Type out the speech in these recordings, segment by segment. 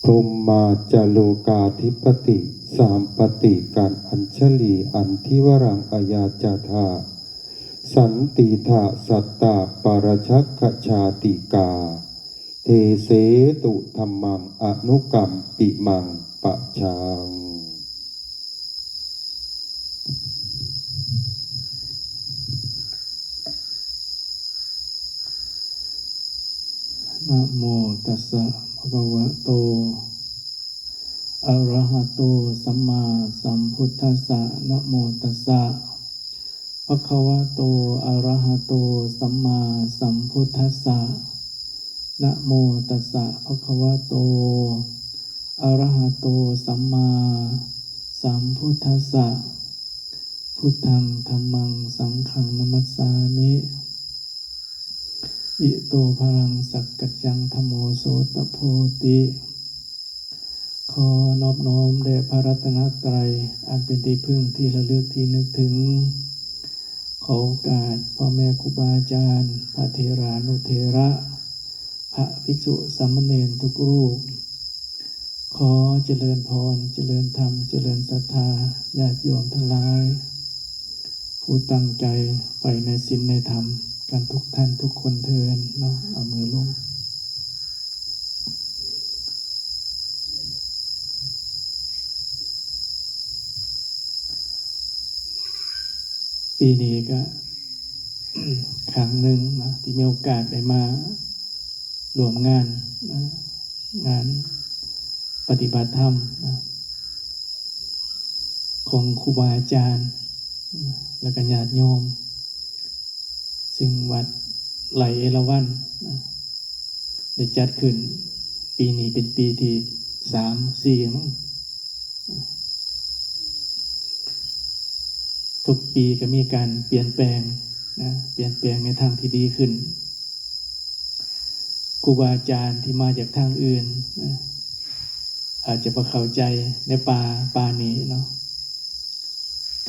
พรหมาจโลกาธิปติสามปติการอัญชลีอันทิวรังอายาจาธาสันติทะสัตตาปารชักขชาติกาเทเสตุธรรมังอนุกรรมปิมังปะชังนะโมตัสสะภะคะวะโตอะระหะโตสัมมาสัมพุทธัสสะนะโมตัสสะภะคะวะโตอะระหะโตสัมมาสัมพุทธัสสะนะโมตัสสะภะคะวะโตอะระหะโตสัมมาสัมพุทธัสสะพุทธังธัมมังสังฆังนะมัสสามิอิโตภรังสักกัจจังธัมโมโสตโพธิขอนอบน้อมแด่พระรัตนตรัยอันเป็นที่พึ่งที่ระลึกที่นึกถึงขอโอกาสพ่อแม่ครูบาอาจารย์พระเถรานุเถระพระภิกษุสามเณรทุกรูปขอเจริญพรเจริญธรรมเจริญศรัทธาญาติโยมทั้งหลายผู้ตั้งใจใฝ่ในศีลในธรรมกันทุกท่านทุกคนเทินเนาะเอามือลงปีนี้ก็ ครั้งหนึ่งนะที่มีโอกาสได้มารวมงานนะงานปฏิบัติธรรมนะของครูบาอาจารย์นะและก็ญาติโยมซึ่งวัดไหลเอราวัณนะได้จัดขึ้นปีนี้เป็นปีที่3-4มั้งทุกปีก็มีการเปลี่ยนแปลงนะเปลี่ยนแปลงในทางที่ดีขึ้นครูบาอาจารย์ที่มาจากทางอื่นนะอาจจะบ่เข้าใจในป่านี้เนาะ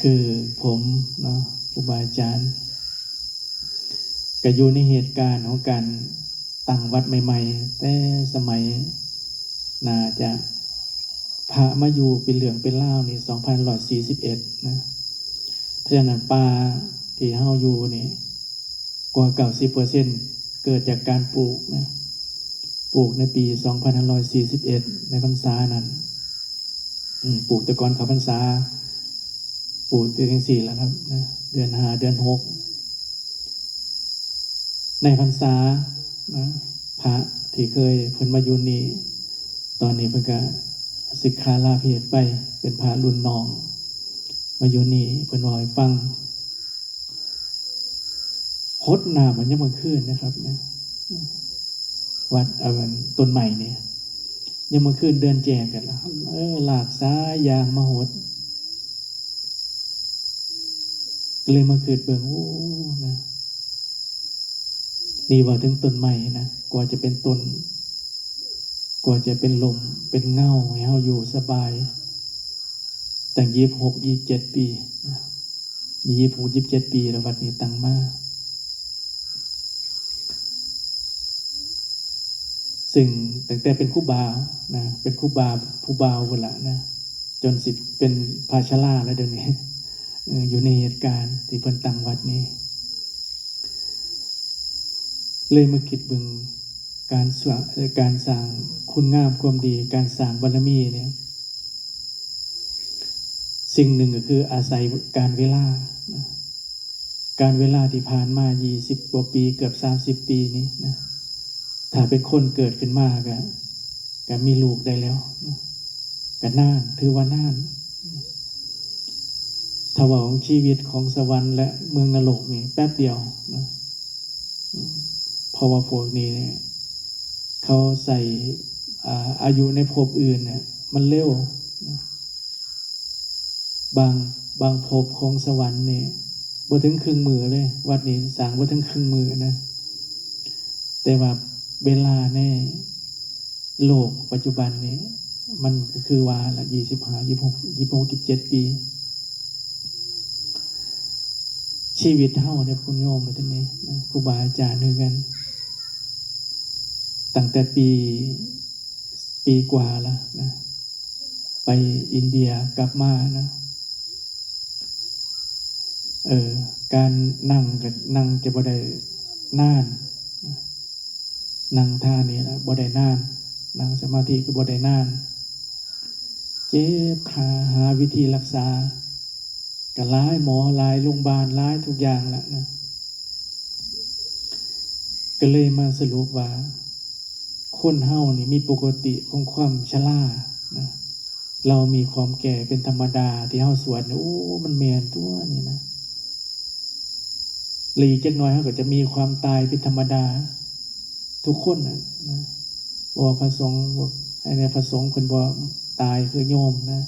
คือผมเนาะครูบาอาจารย์ก็อยู่ในเหตุการณ์ของการตั้งวัดใหม่ๆแต่สมัยน่าจะพระมาอยู่เป็นเหลืองเป็นล่าวนี่2141นะเพราะฉะนั้นป่าที่เฮาอยู่นี่กว่า 90% เกิดจากการปลูกนะปลูกในปี2541ในพรรษานั้นปลูกแต่ก่อนเข้าพรรษาปลูกเดือน4แล้วครับนะเดือน5เดือน6ในพรรษานะพระที่เคยเพิ่นมาอยู่นี่ตอนนี้เพิ่นก็สิกขาลาเพศไปเป็นพระรุ่นน้องมาอยู่นี่เพิ่นว่าให้ฟังฮดน้ำมันยังบ่ขึ้นนะครับนะวัดต้นใหม่เนี่ยยังบ่ขึ้นเดือนแจงกันแล้วลากซ้ายยางมาหดก็เลยมาเกิดเบิ่งโอ้นะนี่ว่าถึงต้นใหม่นะกว่าจะเป็นต้นกว่าจะเป็นลมเป็นเงาให้เฮาอยู่สบายตั้ง26-27 ปีนะ26-27 ปีแล้ววัดนี้ตั้งมาซึ่งตั้งแต่เป็นครูบานะเป็นครูบาผู้บ่าวพุ่นล่ะนะจนสิเป็นภาชลาแล้วเดี๋ยวนี้อยู่ในเหตุการณ์ที่เพิ่นตั้งวัดนี้เลยมาคิดเบิ่งการสร้างคุณงามความดีการสร้างบารมีเนี่ยสิ่งหนึ่งก็คืออาศัยการเวลานะการเวลาที่ผ่านมา20กว่าปีเกือบ30ปีนี้นะถ้าเป็นคนเกิดขึ้นมาก็มีลูกได้แล้วนะก็นานถือว่านานถ้าว่าของชีวิตของสวรรค์และเมืองนรกนี่แป๊บเดียวนะเพราะว่าพวกนี้เนี่ยเขาใส่อายุในภพอื่นเนี่ยมันเร็วนะบางภพของสวรรค์เนี่ยบ่ถึงครึ่งมือเลยวัดนี้สร้างบ่ถึงครึ่งมือนะแต่ว่าเวลาในโลกปัจจุบันนี้มันก็คือว่าละ25-26-27 ปีชีวิตเฮาเนี่ยคุณโยมมาท่านนี้นะครูบาอาจารย์ด้วยกันตั้งแต่ปี ปีกว่าแล้วนะไปอินเดียกลับมานะการนั่งจะบ่ได้นานนะนั่งท่านี้นะบ่ได้นานนั่งสมาธิก็บ่ได้นานเจ็บขาหาวิธีรักษาก็หลายหมอหลายโรงพยาบาลหลายทุกอย่างแหละนะก็เลยมาสรุปว่าคนเฮานี่มีปกติของความชรานะเรามีความแก่เป็นธรรมดาที่เฮาสวดเนี่ยโอ้มันแม่นตัวนี่นะหลีกจักหน่อยเฮาก็จะมีความตายเป็นธรรมดาทุกคนนะบ่พระสงฆ์บ่ไอ้เนี่ยพระสงฆ์เพิ่นบ่ตายคือโยมนะ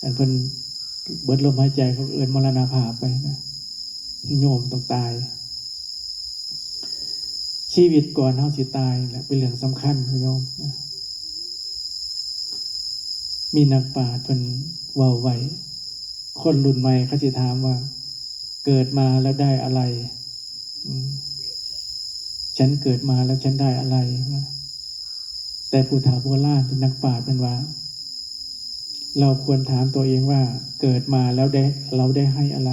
อันเพิ่นเบิดลมหายใจเขาเอิ้นมรณภาพไปนะโยมต้องตายชีวิตก่อนเฮาสิตายแหละเป็นเรื่องสำคัญคุณโยมนะมีนักปราชญ์เพิ่นเว้าไว้คนรุ่นใหม่เขาสิถามว่าเกิดมาแล้วได้อะไรฉันเกิดมาแล้วฉันได้อะไรนะแต่ผู้เฒ่าโบราณเป็นนักปราชญ์เป็นว่าเราควรถามตัวเองว่าเกิดมาแล้วเราได้ให้อะไร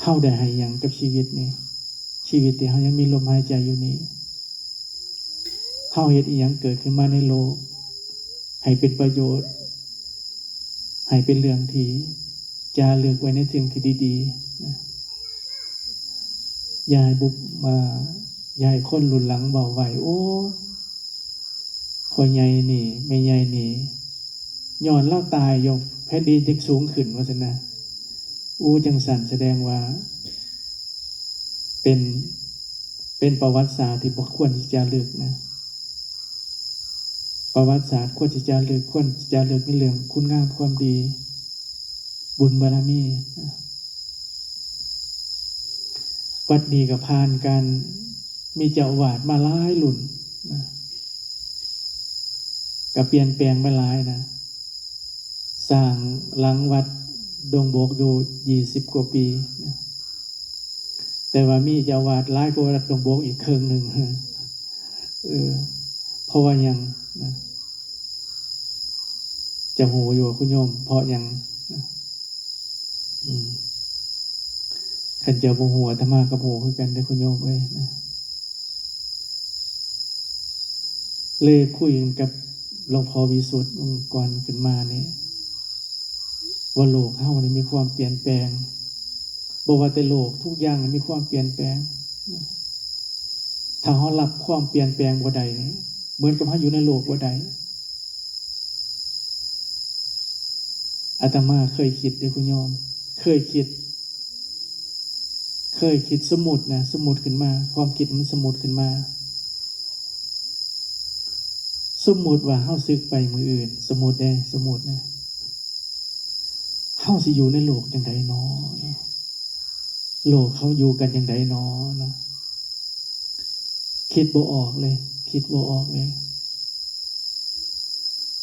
เฮาได้ให้หยังกับชีวิตนี่ชีวิตที่เฮายังมีลมหายใจอยู่นี้เฮาเฮ็ดอีหยังเกิดขึ้นมาในโลกให้เป็นประโยชน์ให้เป็นเรื่องที่จารึกไว้ในสิ่งที่ดีๆนะอย่าให้คนรุ่นหลังเบาไหวโอ้พ่อใหญ่นี่แม่ใหญ่นี่ย้อนเล่าตายยกแผ่นดินจึงสูงขึ้นว่าซั่นนะจังสันแสดงว่าเป็นประวัติศาสตร์ที่บ่ควรที่จะลึกนะประวัติศาสตร์ควรที่จะลึกควรที่จะลึกในเรื่องคุณงามความดีบุญบารมีนะวัดนี้ก็ผ่านการมีเจ้าอาวาสมาหลายรุ่นนะก็เปลี่ยนแปลงมาหลายนะสร้างหลังวัดดงโบกอยู่20 กว่าปีนะแต่ว่ามีเจ้าอาวาสหลายกว่าวัดดงโบกอีกครึ่งหนึ่งเพราะว่ายังนะจะโหอยู่คุณโยมเพราะยังนะขันเจ้าบ่หัวธรรมะกับโหคือกันได้คุณโยมเอ้ยนะเลยคุยกันกับหลวงพ่อวิสุทธิ์องค์กรขึ้นมาเนี่ยว่าโลกเฮานี่มีความเปลี่ยนแปลงบ่ว่าแต่โลกทุกอย่างมีความเปลี่ยนแปลงถ้าเฮารับความเปลี่ยนแปลงบ่ได้นี่เหมือนกับเฮาอยู่ในโลกบ่ได้อาตมาเคยคิดเด้อคุณโยมเคยคิดสมมุตินะสมมุติขึ้นมาความคิดมันสมมุติขึ้นมาสมมุติว่าเฮาสึกไปมื้ออื่นสมมุตินะเฮาสิอยู่ในโลกจังได๋น้อโลกเขาอยู่กันจังได๋น้อนะคิดบ่ออกเลย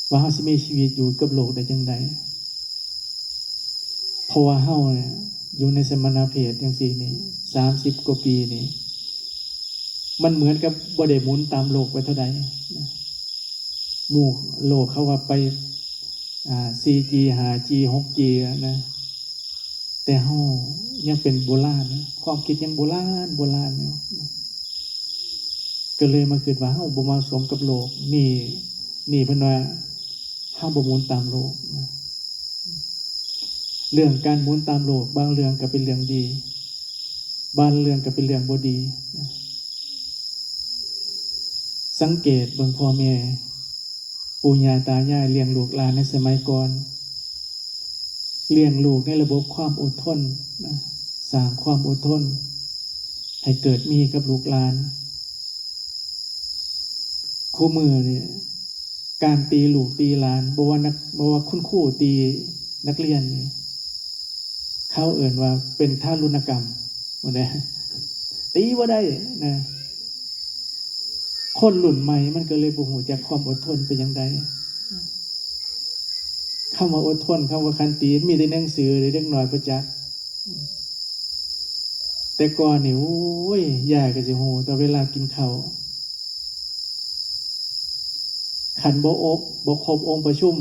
ว่าเฮาสิมีชีวิตอยู่กับโลกได้จังได๋เพราะว่าเฮาเนี่ยอยู่ในสมณเพศจังซี่นี่30 กว่าปีนี่มันเหมือนกับบ่ได้หมุนตามโลกไปเท่าใดหมู่โลกเขาว่าไป4G 5G 6G นะแต่เฮายังเป็นโบราณนะความคิดยังโบราณอยู่ก็เลยมาคิดว่าเฮาบ่เหมาะสมกับโลกนี่เพิ่นว่าเฮาบ่หมุนตามโลกนะเรื่องการหมุนตามโลกบางเรื่องก็เป็นเรื่องดีบางเรื่องก็เป็นเรื่องบ่ดีนะสังเกตเบิ่งพ่อแม่ปู่ย่าตายายเลี้ยงลูกหลานในสมัยก่อนเลี้ยงลูกในระบบความอดทนนะสร้างความอดทนให้เกิดมีกับลูกหลานคู่มือเนี่ยการตีลูกตีหลานบ่ว่าคุณครูตีนักเรียนเนี่ยเขาเอ่นว่าเป็นทารุณกรรมว่าได้ตีบ่ได้นะคนรุ่นใหม่มันก็เลยบ่ฮู้จักความอดทนเป็นจังไดคำว่าอดทนคำว่าขันติมีในหนังสือเด็กน้อยประจักษ์แต่ก่อนนี่โอ้ยยายก็สิฮู้ตอนเวลากินข้าว ขันบ่ครบองค์ประชุม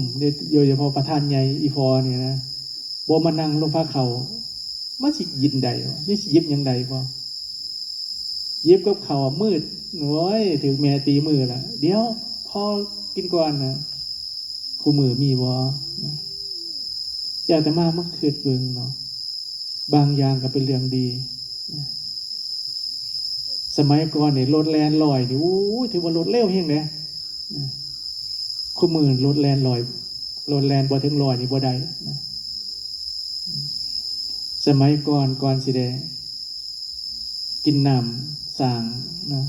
โดยเฉพาะประธานใหญ่อีพอเนี่ยนะบ่มานั่งลงพระเขามันสิยินใดวะนี่สิยิบยังใดบ่ยิบกับเขามืดโอ้ยถึงแม่ตีมือละเดี๋ยวพอกินก่อนนะคู่มือมีบ่นะจะอาตมามักคืดเบิ่งเนาะบางอย่างก็เป็นเรื่องดีนะสมัยก่อนนี่รถแล่นลอยนี่โอ้ยถือว่ารถเร็วเฮงเด้นะคู่มือรถแล่นลอยรถแล่นบ่ถึงลอยนี่บ่ได้นะสมัยก่อนสิได้กินน้ำสร้างนะ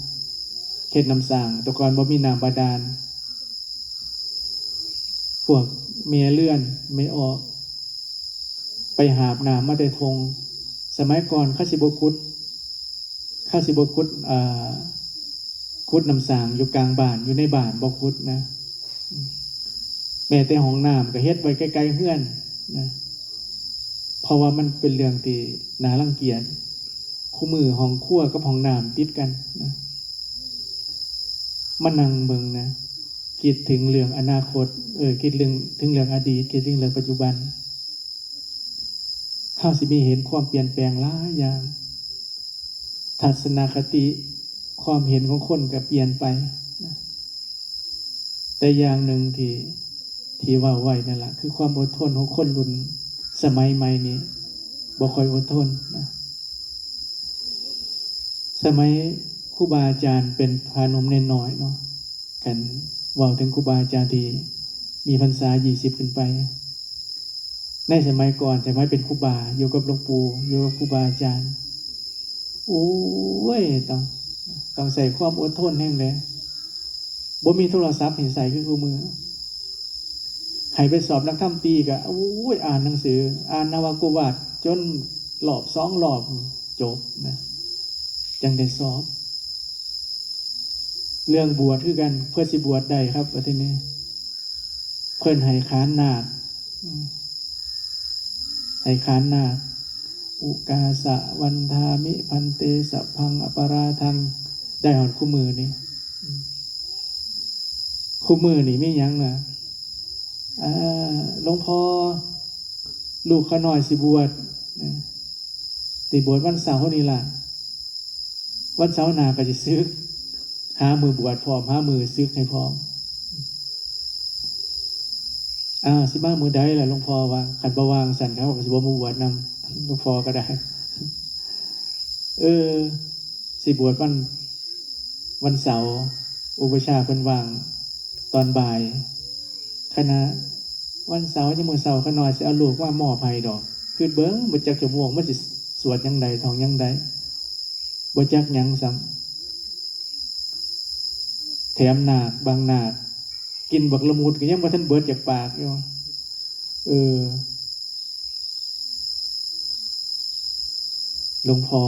เฮ็ดน้ำสร้างแต่ก่อนบ่มีน้ำบาดาลพวกเมียเลื่อนไม่ออกไปหาบน้ำมาแต่ทงสมัยก่อนข้าสิบกุดคุดน้ำสางอยู่กลางบ้านอยู่ในบ้านบ่คุดนะแม้แต่ห้องน้ำก็เฮ็ดไว้ใกล้ๆเฮือนนะเพราะว่ามันเป็นเรื่องที่น่ารังเกียจคู่มือห้องครัวกับห้องน้ำติดกันนะมานั่งเบิ่งนะคิดถึงเรื่องอนาคตคิดถึงเรื่องอดีตคิดถึงเรื่องปัจจุบันเฮาสิมีเห็นความเปลี่ยนแปลงหลายอย่างทัศนคติความเห็นของคนก็เปลี่ยนไปนะแต่อย่างหนึ่งที่ว่าไว้นั่นแหละคือความอดทนของคนรุ่นสมัยใหม่นี้บ่ค่อยอดทนนะสมัยครูบาอาจารย์เป็นพาหนมน้อยๆเนาะกันเว้าถึงครูบาอาจารย์ที่มีพรรษา20ขึ้นไปในสมัยก่อนสมัยเป็นครูบาอยู่กับหลวงปู่อยู่กับครูบาอาจารย์โอ้ยต้องใส่ความอดทนแห่งเลยบ่มีโทรศัพท์ให้ใส่คือมือให้ไปสอบนักธรรมตรีก็โอ้ยอ่านหนังสืออ่านนวโกวาทจนรอบ2รอบจบนะจังได้สอบเรื่องบวชคือกันเพื่อสิบวชได้ครับประเทศนี้เพิ่นให้ค้านนาคให้ค้านนาคอุกาสะวันทามิพันเตสัพพังอปราทังได้หอนคู่มือนี่คู่มือนี่ไม่ยั้งอ่ะหลวงพ่อลูกขน้อยสิบวชติบวชวันเสาร์นี่ล่ะวันเสาร์หน้าก็จะซึกหามือบวชพร้อมหามือซึกให้พร้อมสิบ้ามือได้แหละหลวงพ่อว่าขันประวางสันเขาบอกสิบ่มาบวชนำหลวงพ่อก็ได้สิบวชวันเสาร์อุปชาเพิ่นวางตอนบ่ายคณะวันเสาร์จะมือเสาร์ขน้อยสิเอาลูกว่าหม้อไผ่ดอกคือเบิ้งบ่จักจะม่วงมันสิสวดยังใดทองยังใดบ่จักยังซ้ำแถมนาคบางนาคกินบักละมุดก็ยังบ่ทันเบิดจากปากอยู่หลวงพ่อ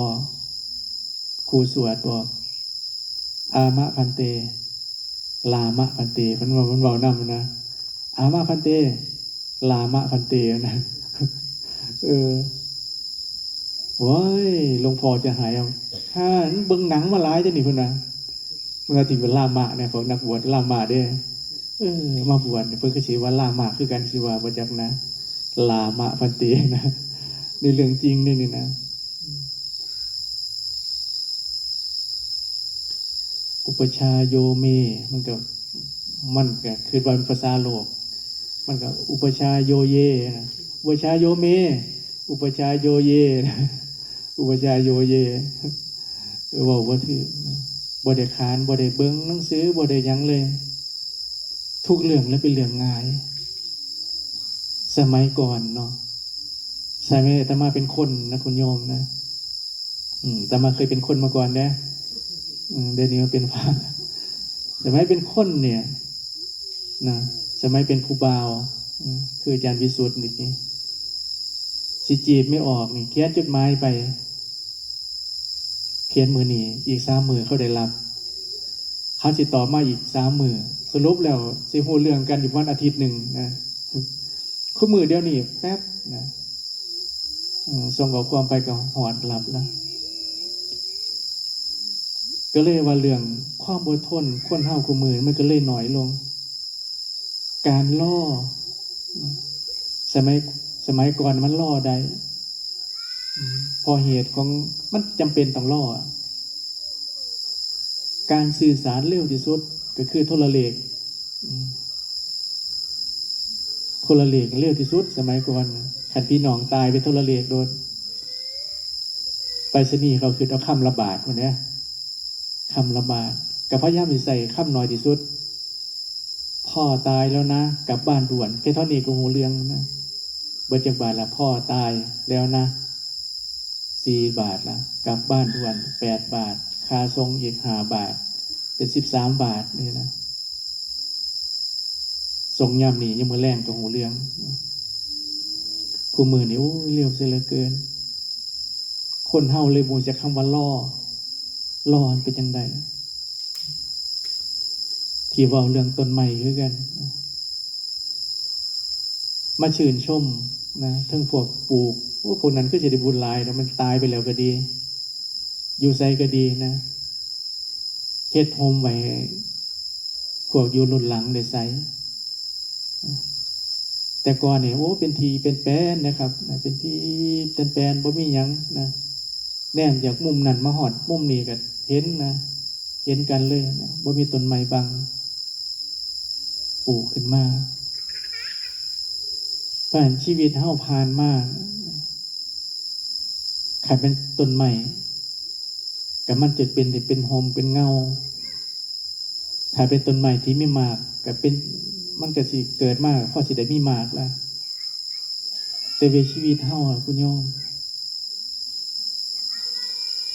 ครูสวดบอกอามะพันเตลามะพันเตเพิ่นว่าเนำนะอามะพันเตลามะพันเตนะโว้ยหลวงพ่อจะหายเอาถ้าเบิ่งหนังมาหลายจังนี่เพิ่นว่าเมื่อที่เป็นลามะเนี่ยพวกนักบวชลามะเด้มาบวชเพิ่นก็สิว่าลามะคือกันสิว่าบ่จักนะลามะพันเตนะนี่เรื่องจริงนี่นะอุปชาโยเมมันก็คือว่าภาษาโลกมันก็อุปชาโยเยนะอุปชาโยเมอุปชาโยเยนะอุปชาโยเยบอกว่าถือบ่ได้ขานบ่ได้เบิ่งหนังสือบ่ได้หยังเลยทุกเรื่องแล้วเป็นเรื่องง่ายสมัยก่อนเนาะสมัยอาตมาเป็นคนนะคุณโยมนะอาตมาเคยเป็นคนมาก่อนนะเดี๋ยวนี้มาเป็นพระสมัยเป็นคนเนี่ยนะสมัยเป็นผู้บ่าวคืออาจารย์วิสุทธิ์นี่สิจีบไม่ออกนี่เขียนจดหมายไปเขียนมือนี่อีก3 มื้อเขาได้รับเขาสิตอบมาอีก3 มื้อสรุปแล้วสิฮู้เรื่องกันอยู่วันอาทิตย์หนึ่งนะคู่มือเดียวนี่แป๊บนะส่งข้อความไปก็หอดรับแล้วก็เลยว่าเรื่องความอดทนคนเฮาคู่มือมันก็เลยน้อยลง การล่อสมัยสมัยก่อนมันล่อได้พอเหตุของมันจำเป็นต้องล่อการสื่อสารเร็วที่สุดก็คือโทรเลขโทรเลขเร็วที่สุดสมัยก่อนขันพี่น้องตายไปโทรเลขโดนไปรษณีย์เขาคือเอาคำระบาดคนนี้คำระบาดกับพยายามใส่คำน้อยที่สุดพ่อตายแล้วนะกลับบ้านด่วนแค่เท่านี้ก็หูเรื่องนะเบิดจากบาทละพ่อตายแล้วนะ4 บาทละกลับบ้านด่วน8 บาทค่าทรงอีก5 บาทเป็น13 บาทนี่นะทรงยามนี่ยังมือแรงกับหูเรื่องคู่มือนี่โอ้เร็วเสียเหลือเกินคนเฮาเลยบูจากคำว่าล่อเป็นยังไงที่ว่าเรื่องต้นไม้คือกันมาชื่นชมนะทั้งพวกปลูกพวกนั้นก็จะได้บุญหลายแล้วมันตายไปแล้วก็ดีอยู่ไสก็ดีนะเฮ็ดโฮมไว้พวกอยู่รุ่นหลังได้ไสแต่ก่อนเนี่ยเป็นทีเป็นแปลนนะครับเป็นที่เป็นแปลนบ่มีหยังนะแนมจากมุมนั้นมาหอดมุมนี้ก็เห็นนะเห็นกันเลยนะบ่มีต้นไม้บังปลูกขึ้นมาผ่านชีวิตเฮาผ่านมาขัดเป็นต้นไม้กับมันจะเป็นโฮมเป็นเงาถ้าเป็นต้นไม้ที่ไม่มากกับเป็นมันก็สิเกิดมากพอสิได้มีมากแล้วแต่เวชีวิตเฮาคุณโยม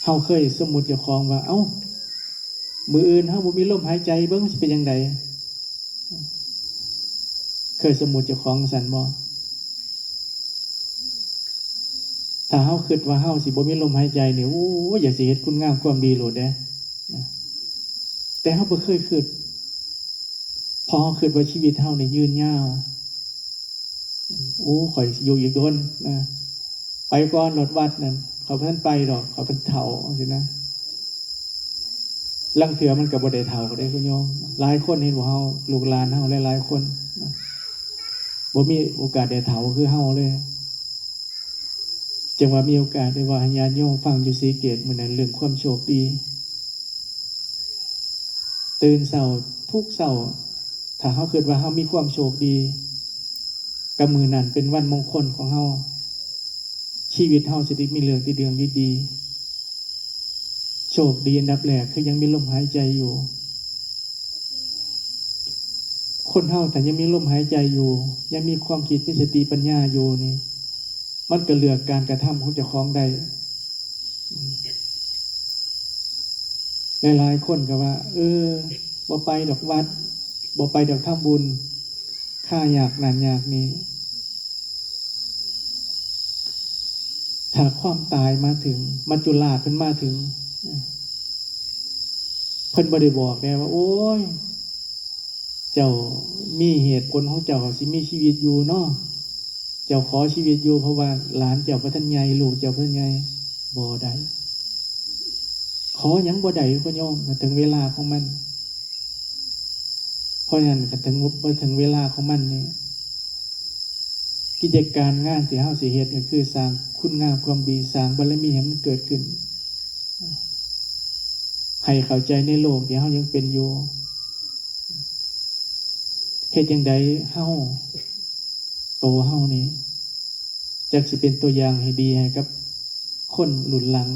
เฮาเคยสมมุติเจ้าของว่ามื้ออื่นเฮาบ่มีลมหายใจเบิ่งสิเป็นจังไดเคยสมมุติเจ้าของสั่นบ่ถ้าเฮาคิดว่าเฮาสิบ่มีลมหายใจนี่อยากสิเฮ็ดคุณงามความดีโลดเด้แต่เฮาบ่เคยคิดพอคิดว่าชีวิตเฮานี่ยืนยาวข่อยอยู่อีกโดนนะไปก่อนรถวัดนั่นเขาเพิ่นไปดอกเขาเพิ่นเฒ่าสินะลังเถื่อมันก็บ่ได้เฒ่าได้คุณโยมหลายคนเห็นว่าเฮาลูกหลานเฮาหลายๆคนบ่มีโอกาสได้เฒ่าคือเฮาเลยจังว่ามีโอกาสได้ว่าญาติโยมฟังอยู่ศรีเกตมื้อนั้นเรื่องความโชคดีตื่นเช้าทุกเช้าถ้าเฮาคิดว่าเฮามีความโชคดีกับมื้อนั้นเป็นวันมงคลของเฮาชีวิตเฮาสิได้มีเรื่องดีๆโชคดีอันดับแรกคือยังมีลมหายใจอยู่คนเฮาแต่ยังมีลมหายใจอยู่ยังมีความคิดมีสติปัญญาอยู่นี่มันก็เลือกการกระทำของเจ้าของได้หลายๆคนก็ว่าบ่ไปดอกวัดบ่ไปดอกทำบุญข้าอยากนั่นอยากนี้ถ้าความตายมาถึงมัจจุราชเพิ่นมาถึงเพิ่นบ่ได้บอกแน่ว่าโอ้ยเจ้ามีเหตุผลของเจ้าสิมีชีวิตอยู่เนาะเจ้าขอชีวิตอยู่เพราะว่าหลานเจ้าบ่ทันใหญ่ลูกเจ้าเพิ่นใหญ่บ่ได้ขอหยังบ่ได้คุณโยมถึงเวลาของมันเพราะฉะนั้นถึงเวลาของมันนี่กิจการงานที่เฮาสิเฮ็ดก็คือสร้างคุณงามความดีสร้างบารมีให้มันเกิดขึ้นให้เข้าใจในโลกที่เฮายังเป็นอยู่เฮ็ดจังไดเฮาโตเฮานี่จักสิเป็นตัวอย่างให้ดีให้กับคนรุ่นหลัง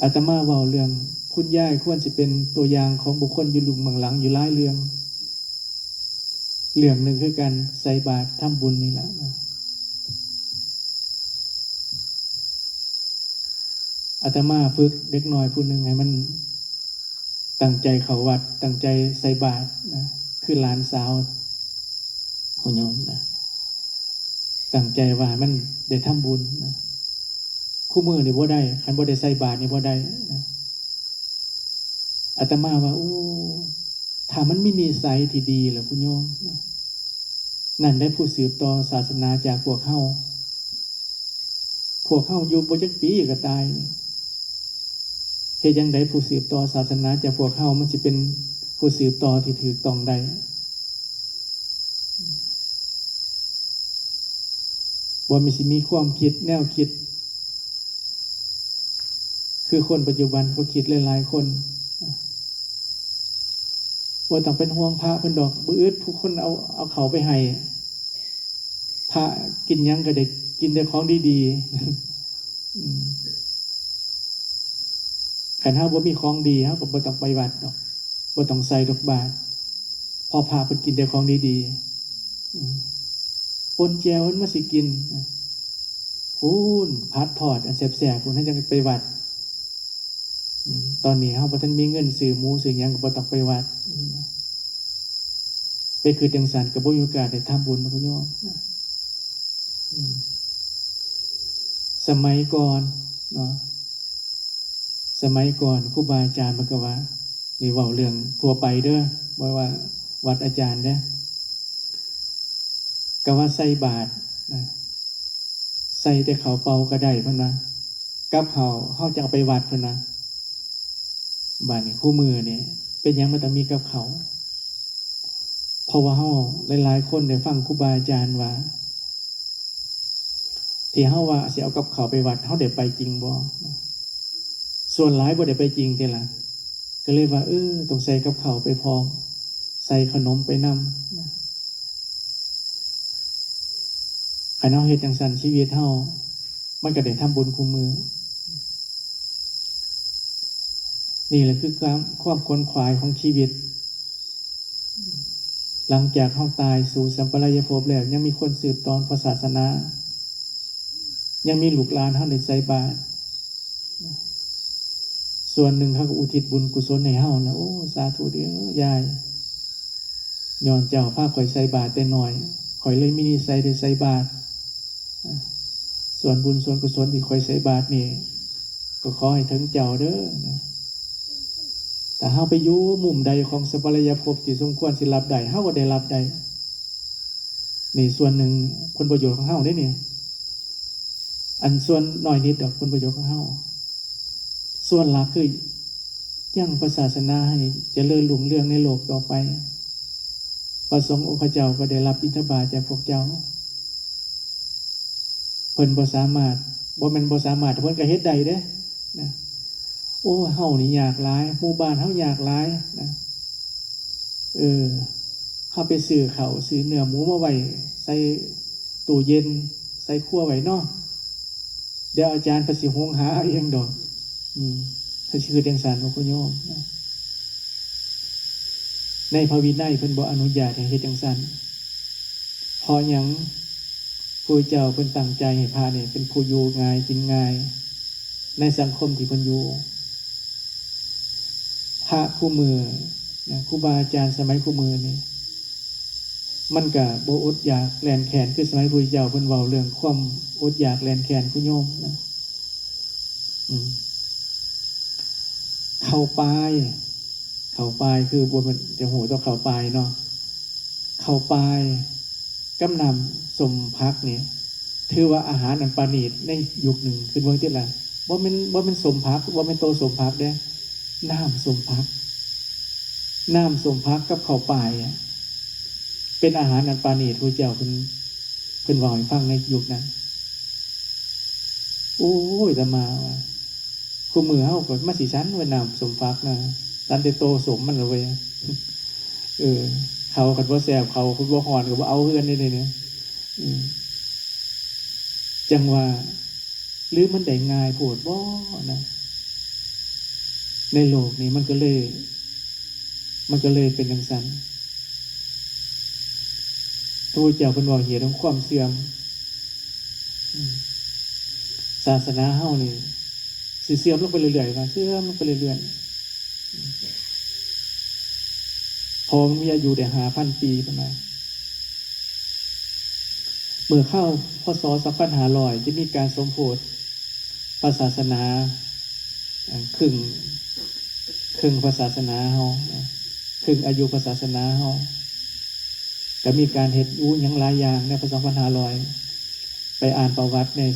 อาตมาเว้าเรื่องคุณย่ายควรสิเป็นตัวอย่างของบุคคลอยู่ลุงเมืองหลังอยู่หลายเรื่องหนึ่งคือการใส่บาตรทำบุญนี่แหละอาตมาฝึกเด็กน้อยผู้หนึ่งให้มันตั้งใจเข้าวัดตั้งใจใส่บาตรนะคือหลานสาวของโยมนะตั้งใจว่ามันได้ทำบุญนะคู่มือนี่บ่ได้คันบ่ได้ใส่บาตรนี่บ่ได้นะอาตมาว่าถ้ามันมีนิสัยที่ดีล่ะคุณโยมนะนั่นได้ผู้สืบต่อศาสนาจากพวกเฮาอยู่บ่จักปีก็ตายเฮ็ดจังได๋ผู้สืบต่อศาสนาจากพวกเฮามันสิเป็น ผู้สืบต่อที่ถือต้องได้ว่ามีความคิดแนวคิดคือคนปัจจุบันเขาคิดหลายๆคนว่าต้องเป็นห่วงพระเพิ่นดอกบื้อผู้คนเอาเขาไปให้พระกินยังก็ได้กินแต่ของดีๆขันห้าบ่มีของดีเฮาก็บ่ต้องไปวัดดอกบ่ต้องใส่ดอกบาทพอพระเพิ่นกินแต่ของดีๆปนแจวมันมาสิกินพูนพัดทอดอันแซ่บๆพุ่นให้จังไปวัดตอนนี้เฮาบ่ทันมีเงินซื้อหมูซื้อหยังก็บ่ต้องไปวัดไปคือจังซั่นก็บ่มีโอกาสได้ทำบุญนะพ่อโยมสมัยก่อนเนาะสมัยก่อนครูบาอาจารย์มันก็ว่านี่เว้าเรื่องทั่วไปเด้อบ่ว่าวัดอาจารย์เด้อก็ว่าใส่บาตรนะใส่แต่ข้าวเปล่าก็ได้เพิ่นว่ากับเฮาจะเอาไปวัดเพิ่นนะบาดนี้คู่มือนี่เป็นหยังมันต้องมีกับเขาเพราะว่าเฮาหลายๆคนได้ฟังครูบาอาจารย์ว่าที่เฮาว่าสิเอากับเขาไปวัดเฮาได้ไปจริงบ่ส่วนหลายบ่ได้ไปจริงติล่ะก็เลยว่าต้องใส่กับเขาไปพร้อมใส่ขนมไปนำคันเฮาเฮ็ดจังซั่นชีวิตเฮามันก็ได้ทำบุญคู่มือนี่แหละคือความขวนขวายของชีวิตหลังจากเฮาตายสู่สัมปรายภพแล้วยังมีคนสืบต่อพระศาสนายังมีลูกหลานเฮาได้ใส่บาตรส่วนหนึ่งเขาก็อุทิศบุญกุศลให้เฮานะโอ้สาธุเด้อยายย้อนเจ้าพาข่อยใส่บาตรแต่น้อยข่อยเลยมีนิสัยได้ใส่บาตรส่วนบุญส่วนกุศลที่ข่อยใส่บาตรนี่ก็ขอให้ถึงเจ้าเด้อนะแต่เฮาไปอยู่มุมใดของสัพพะยภพที่สมควรสิรับได้เฮาก็ได้รับได้นี่ส่วนหนึ่งผลประโยชน์ของเฮาได้นี่อันส่วนน้อยนิดดอกผลประโยชน์ของเฮาส่วนหลักคือยังพระศาสนาให้เจริญรุ่งเรืองในโลกต่อไปพระสงฆ์องค์เจ้าก็ได้รับบิณฑบาตจากพวกเจ้าเพิ่นบ่สามารถบ่แม่นบ่สามารถเพิ่นก็เฮ็ดได้เด้นะโอ้เฮานี่ยากหลายหมู่บ้านเฮายากหลายนะเฮาไปซื้อข้าวซื้อเนื้อหมูมาไว้ใส่ตู้เย็นใส่ครัวไว้เนาะเดี๋ยวอาจารย์เพิ่นสิหงหาเองดอกถ้าชื่อจังซั่นบ่คุณโยมนะในพระวินัยเพิ่นบ่อนุญาตให้เฮ็ดจังซั่นเพราะหยังผู้เจ้าเพิ่นตั้งใจให้พระนี่เป็นผู้อยู่ง่ายกินง่ายในสังคมที่เพิ่นอยู่พระคู่มือนะครูบาอาจารย์สมัยคู่มือนี่มันก็บ่อดอยากแลนแขนคือสมัยผู้เจ้าเพิ่นเว้าเรื่องความอดอยากแลนแขนคุณโยมนะเข้าปลายคือบนมันจะโหต้องเข้าปลายเนาะเข้าปลายกำนำสมพักเนี่ยถือว่าอาหารอันปานีตในยุคหนึ่งคือเมืองที่ละว่ามันสมพักว่ามันโตสมพักเด้น้ำสมพักกับเข้าปลายเป็นอาหารอันปานีตพระเจ้าเป็นว่าให้ฟังในยุคนั้นโอ้ยแต่มาว่าคู่มือเฮาก็มาสิชั้นว่าน้ำสมพักนะตันแต่โตสมมันเลย เขาขัดว่าแสบเขาคุณบ่หอนกับว่าเอาเพื่อนนี่เนี่ยจังว่าหรือมันได้ง่ายโผดบ่นะในโลกนี้มันก็เลยเป็นดังนั้นพระพุทธเจ้าเป็นบอกเหตุของความเสื่อมศาสนาเฮานี่สิเสื่อมลงไปเรื่อยๆว่าเสื่อมลงไปเรื่อยๆพอมันมีอายุได้5,000 ปีประมาณเมื่อเข้าพศ2500จะมีการสมโภชพระศาสนาครึ่งพระศาสนาเฮาครึ่งอายุพระศาสนาเฮาก็มีการเฮ็ดหยังหลายอย่างในพศ2500ไปอ่านประวัติใน2500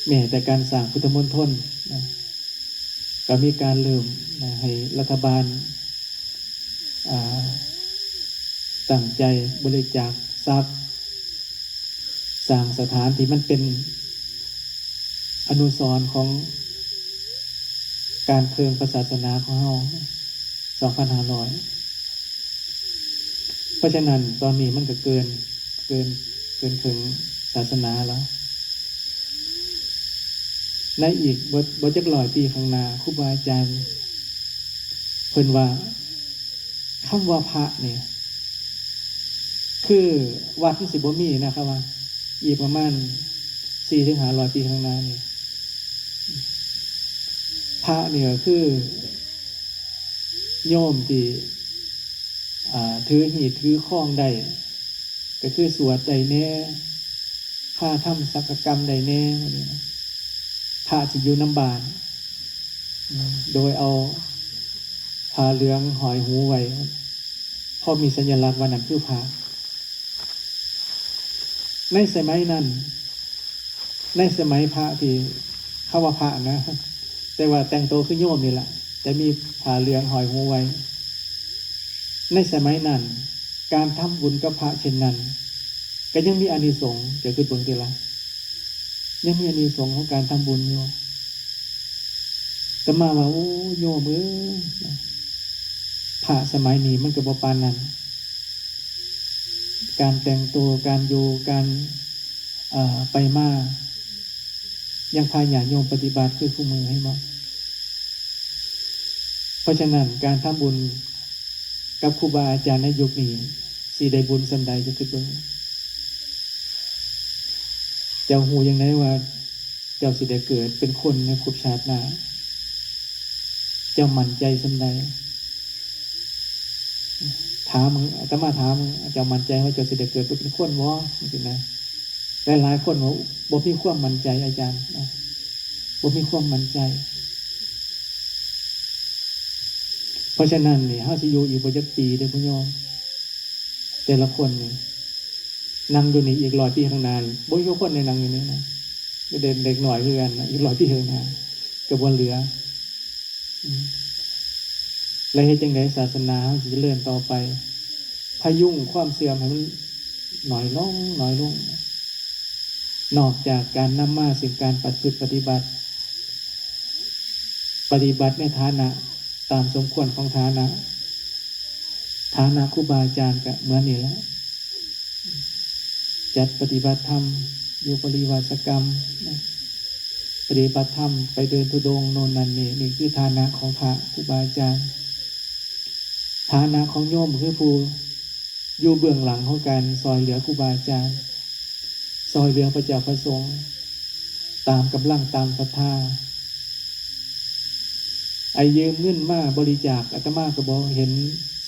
แม้แต่การสร้างพุทธมณฑล ก็มีการเริ่มนะให้รัฐบาลตั้งใจบริจาคทรัพย์สร้างสถานที่มันเป็นอนุสรณ์ของการเพิงศาสนาของเรา2,500เพราะฉะนั้นตอนนี้มันก็เกินถึงศาสนาแล้วในอีกบ่จัก100 ปีข้างหน้าครูบาอาจารย์เพิ่นว่าคำว่าพระเนี่ยคือวัดที่สิบ่มีนะครับว่าอีกประมาณ400-500 ปีข้างหน้านี่พระเนี่ยคือโยมที่ถือหีบถือข้องได้ก็คือสวดได้แน่ผ้าทำสักกรรมได้แน่พระสิอยู่น้ำบานโดยเอาผ้าเหลืองหอยหูไว้พอมีสัญลักษณ์ว่านั้นคือพระในสมัยนั้นในสมัยพระที่เข้าว่าพระนะแต่ว่าแต่งตัวคือโยมนี่แหละแต่มีผ้าเหลืองหอยหูไว้ในสมัยนั้นการทำบุญกับพระเช่นนั้นก็ยังมีอานิสงส์เกิดขึ้นเบื้องต้นละยังมีอานิสงส์ของการทำบุญอยู่แต่มาว่าโอ้โยมพระสมัยนี้มันก็บ่ปานนั้นการแต่งตัวการอยู่การไปมายังพาญาติโยมปฏิบัติคือคู่มือให้มากเพราะฉะนั้นการทำบุญกับครูบาอาจารย์ในยุคนี้สิได้บุญสันใดจะคือเบิ่งเจ้าหูยังไงว่าเจ้าสิได้เกิดเป็นคนในภพชาติหน้าเจ้ามั่นใจสันใดถามมึงอาตมาถามมึงเจ้ามั่นใจว่าเจ้าสิได้เกิดเป็นคนบ่จริงๆนะหลายๆคนว่าบ่มีความมั่นใจอาจารย์บ่มีความมั่นใจเพราะฉะนั้นนี่เฮาสิอยู่อีกบ่จักปีเด้อพี่น้องแต่ละคนนี่นั่งอยู่นี่อีก100 ปีข้างหน้าบ่มีคนในนั่งอยู่นี่นะเด็กหน่อยคือกันนะอีก100 ปีข้างหน้าก็บ่เหลือแล้วเฮ็ดจังได๋ศาสนาเฮาสิเจริญต่อไปพยุงความเสื่อมให้มันน้อยลงนอกจากการนำมาซึ่งการปฏิบัติในฐานะตามสมควรของฐานะครูบาอาจารย์ก็เหมือนนี่แหละจัดปฏิบัติธรรมอยู่ปริวาสกรรมปฏิบัติธรรมไปเดินธุดงค์โน่นนั่นนี่คือฐานะของพระครูบาอาจารย์ฐานะของโยมคือผู้อยู่เบื้องหลังของการซอยเหลือครูบาอาจารย์ซอยเหลือพระเจ้าพระสงฆ์ตามกำลังตามศรัทธายืมเงินมาบริจาคอาตมาก็บอกเห็น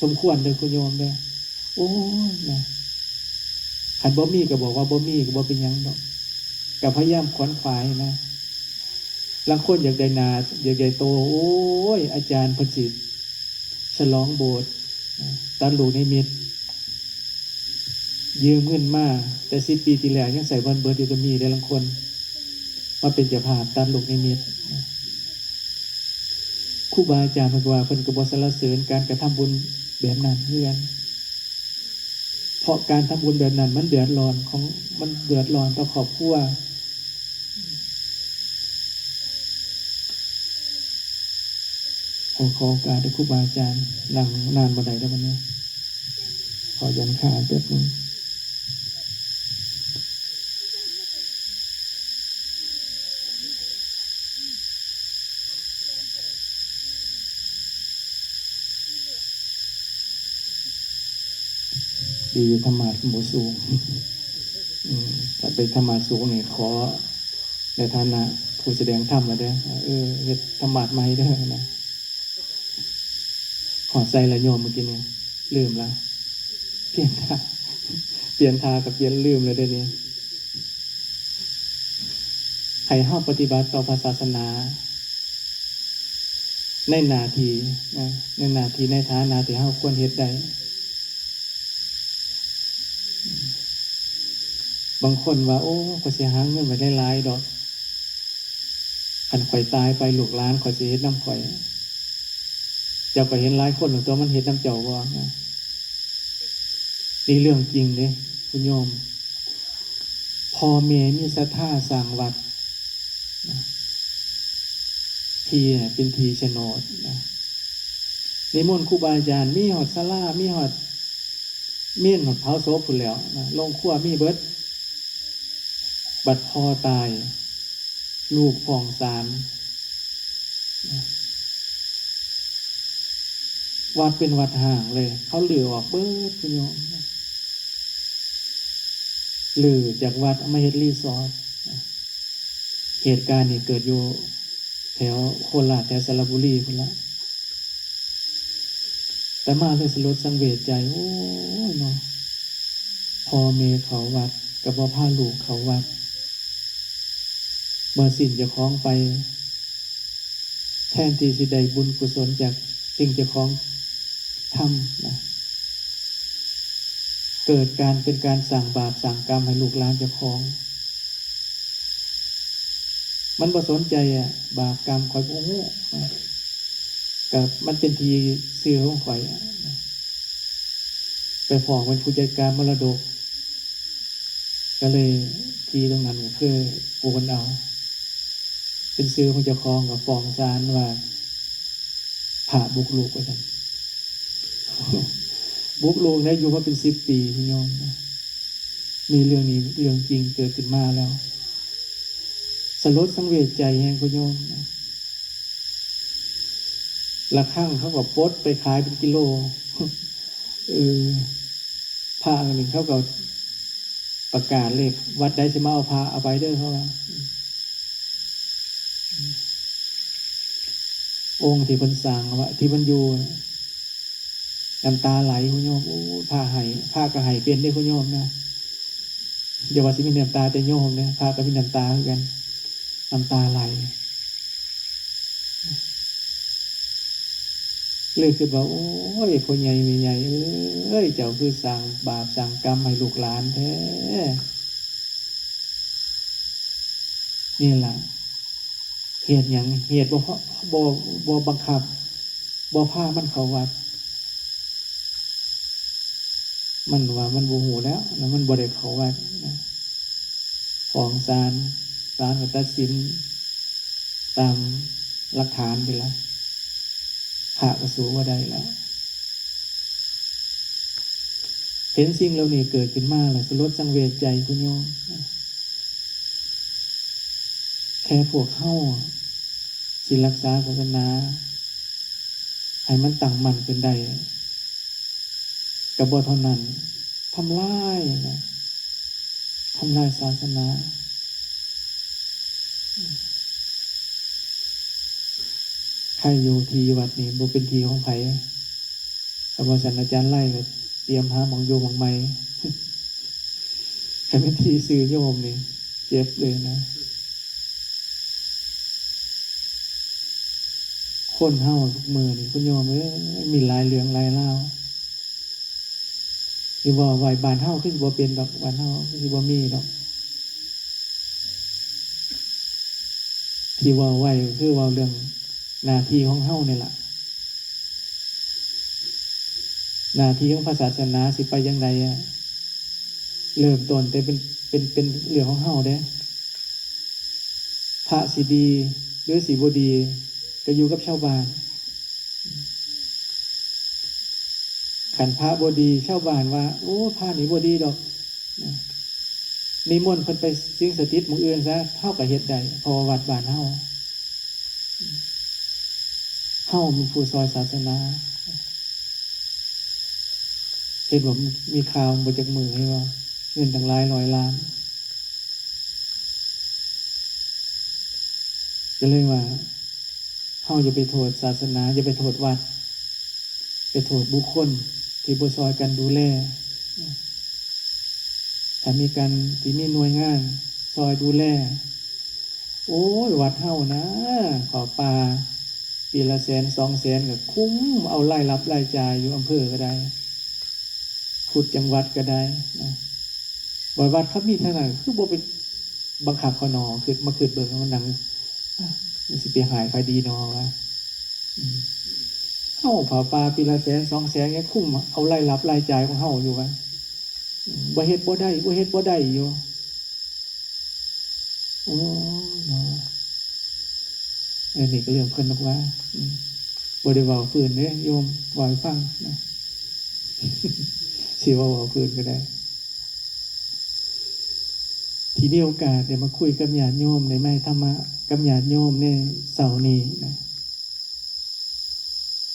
สมควรเลยคุณโยมเลยโอ้ยนะขันบ่มีก็บอกว่าบ่มีก็บ่เป็นหยังดอกกับพยายามขวนขวายนะบางคนอยากได้นาอยากได้โตโอ้ยอาจารย์พจิตฉลองโบสถ์ตัดลูกนิมิตยืมเงินมาแต่10 ปีที่แล้วยังใส่วันเบิร์ดอยู่ก็มีได้บางคนมาเป็นเจ้าภาพตัดลูกนิมิตครูบาอาจารย์บอกว่าเพิ่นก็บ่สรรเสริญการกระทำบุญแบบนั้นเพื่อนเพราะการทำบุญแบบนั้นมันเดือดร้อนต่อครอบครัวขอโอกาสให้ครูบาอาจารย์นั่งนานบ่ได้แล้ววันนี้ขอยันขาแป๊บนึงดีธรรมะหมู่สูงถ้าเป็นธรรมะสูงนี่ขอในฐานะผู้แสดงธรรมมาเด้อเฮ็ดธรรมะใหม่เด้อนะขอใจละโยมเมื่อกี้เนี่ยลืมละเปลี่ยนทากับเปลี่ยนลืมเลยเด้อเนี่ยให้เฮาปฏิบัติต่อศาสนาในหน้าที่นะในหน้าที่ในฐานะที่เฮาควรเฮ็ดได้บางคนว่าโอ้ก็สิหาเงินไว้หลายๆดอก คันข่อยตายไปลูกหลานข่อยสิเฮ็ดน้ำข่อยเจ้าก็เห็นหลายคนหรือตัวมันเฮ็ดน้ำเจ้าบ่นะนี่เรื่องจริงเด้คุณโยมพ่อแม่มีศรัทธาสร้างวัดนะที่เป็นทีโฉนดนะนิมนต์ครูบาอาจารย์มีหอดศาลามีหอดเมียนหอดเผาศพพุ่นแล้วนะโรงครัวมีเบิดบัดพ่อตายลูกฟ้องศาลนะวัดเป็นวัดห่างเลยเขาเหลือออกเบิดคุณโยมหรือจากวัดเอามาเฮ็ดรีสอร์ทเหตุการณ์นี้เกิดอยู่แถวโคราชแถวสระบุรีพุ่นละแต่มาเลยสลดสังเวชใจโอ้ยเนาะพ่อแม่เขาวัดกับบ่พาลูกเขาวัดเมื่อสิ้นเจ้าของไปแทนที่สิได้บุญกุศลจากสิ่งเจ้าของทำนะเกิดการเป็นการสั่งบาปสั่งกรรมให้ลูกหลานเจ้าของมันบ่สนใจบาปกรรมข่อยบ่ฮู้กับมันเป็นทีซื่อของข่อยไปฟ้องเป็นผู้จัดการมรดกก็เลยทีตรงนั้นก็คือโอนเอาเป็นซื่อของเจ้าของกับฟ้องศาลว่าพระบุกรุกว่าซั่นบุกรุกได้อยู่มาเป็น10 ปีพี่น้องมีเรื่องนี้เรื่องจริงเกิดขึ้นมาแล้วสลดสังเวชใจแห่งคุณโยมละครั้งเขาก็ปลดไปขายเป็นกิโลพระหนึ่งเขาก็ประกาศเลขวัดใดสิมาเอาพระเอาไปเด้อเขาว่าองค์ที่เพิ่นสร้างว่าที่มันอยู่น้ำตาไหลคุณโยมโอ้ผ้าไห้ผ้าก็ไห้เป็นได้คุณโยมนะเดี๋ยวว่าสิมีน้ำตาแต่โยมนะผ้าก็มีน้ำตาเหมือนกันน้ำตาไหลเลยคือว่าโอ้ยพ่อใหญ่แม่ใหญ่เอ้ยเจ้าคือสร้างบาปสร้างกรรมให้ลูกหลานแท้นี่ล่ะเหตุหยังเหตุบ่บังคับบ่พามันเข้าวัดมันว่ามันบ่ฮู้แล้วมันบ่ได้เข้าวัดนะฟ้องศาลก็ตัดสินตามหลักฐานไปแล้วพระก็สู้ว่าได้แล้วเห็นสิ่งเหล่านี้เกิดขึ้นมาแล้วสลดสังเวชใจคุณโยมแค่พวกเข้าสิรักษาศาสนาให้มันตั้งมั่นขึ้นได้กับบ่เท่านั้นทำลายศาสนาใครอยู่ที่วัดนี่บ่เป็นทีของไผถ้าว่าสันอาจารย์ไล่ก็เตรียมหาหมองโยมหมองใหม่ใครเป็นทีซื้อโยมนี่เจ็บเลยนะคนเฮาทุกมือนี่คุณโยมมีหลายเรื่องหลายเล่าที่ว่าไหวบ้านเฮาคือสิบ่เป็นดอกบ้านเฮาคือสิบ่มีดอกที่ว่าไหวคือว่าเรื่องหน้าที่ของเฮานี่แหละหน้าที่ของพระศาสนาสิไปยังไงเริ่มต้นแต่เป็นเรื่องของเฮาเด้พระสิดีหรือสิบ่ดีก็อยู่กับชาวบ้านขันพระบ่ดีชาวบ้านว่าโอ้พระนี่บ่ดีดอกนิมนต์เพิ่นไปสิ่งสถิตหมู่อื่นซะเฮาก็เฮ็ดได้เพราะว่าวัดบ้านเฮาเป็นผู้ซอยศาสนาเห็นว่ามีข่าวมาจากมือให้ว่าเงินตั้ง100 ล้านก็เลยว่าเฮาอย่าไปโทษศาสนาอย่าไปโทษวัดไปโทษบุคคลที่บ่ซอยกันดูแลถ้ามีกันที่มีหน่วยงานซอยดูแลโอ้ยวัดเฮานะขอปลาปีละ100,000 200,000ก็คุ้มเอารายรับรายจ่ายอยู่อำเภอก็ได้พุทธจังหวัดก็ได้นะบ่วัดเขามีเท่านั้นคือบ่ไปบังคับเขาหนอคือมาคืนเบิ่งมันหนัง สิไปหายใครดีนอวะเฮาผาปลาปีละ100,000-200,000ยังคุ้มเอารายรับรายจ่ายของเฮาอยู่วะบ่เฮ็ดบ่ได้อยู่โอ้เนาะอันนี้ก็เรื่องเพิ่นบอกว่าบ่ได้เว้าฟื้นเด้โยมเว้าให้ฟังนะ สิเว้าฟื้นก็ได้ทีนี้โอกาสเดี๋ยวมาคุยกับญาติโยมในไม้ธรรมะกับญาติโยมในเสาร์นี้นะ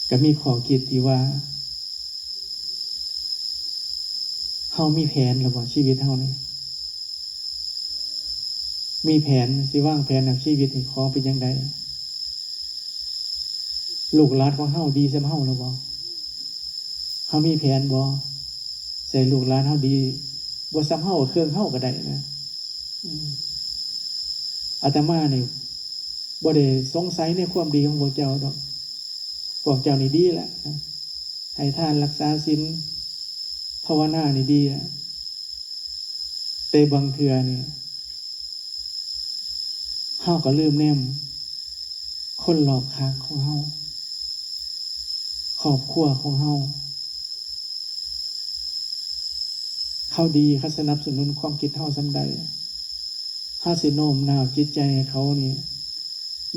ก็มีข้อคิดที่ว่าเฮามีแผนหรือบ่ชีวิตเฮานี่มีแผนสิวางแผนกับชีวิตนี่ของเป็นจังไดลูกหลานของเฮาดีซำเฮาหรือบ่เฮามีแผนบ่ใส่ลูกหลานเฮาดีบ่ซำเฮาเครื่องเฮาก็ได้นะอาตมานี่บ่ได้สงสัยในความดีของพวกเจ้าดอกพวกเจ้านี่ดีแหละให้ทานรักษาศีลภาวนานี่ดีอะแต่บางเทื่อนี่เฮาก็ลืมแนมคนรอบข้างของเฮาครอบครัวของเฮาเขาดีเขาสนับสนุนความคิดเฮาส่ำใดเฮาสิโน้มน้าวจิตใจให้เขานี่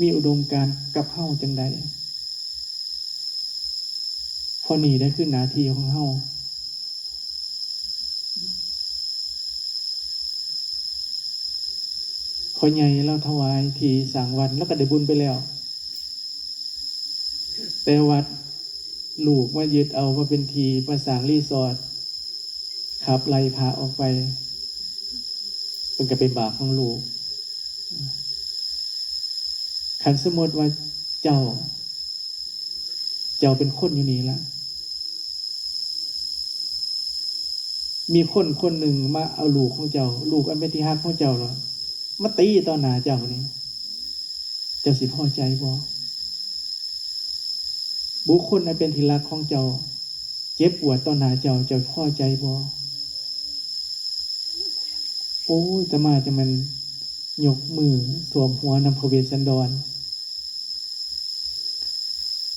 มีอุดมการณ์กับเฮาจังใดพอนี่ได้ขึ้นหน้าที่ของเฮาพอใหญ่เราถวายทีสั่งวันแล้วก็ได้บุญไปแล้วแต่วัดลูกมายึดเอาว่าเป็นทีมาสร้างรีสอร์ทขับไล่พาออกไปมันก็เป็นบาปของลูกขันสมมติว่าเจ้าเป็นคนอยู่นี่ละมีคนหนึ่งมาเอาลูกของเจ้าลูกอันเป็นที่ฮักของเจ้าหรอมาตีต่อหน้าเจ้านี่เจ้าสิพอใจบ่บุคคลอันเป็นที่รักของเจ้าเจ็บปวดต่อหน้าเจ้าพอใจบ่โอ้ยจะมาจะมันยกมือสวมหัวนำพระเวสสันดร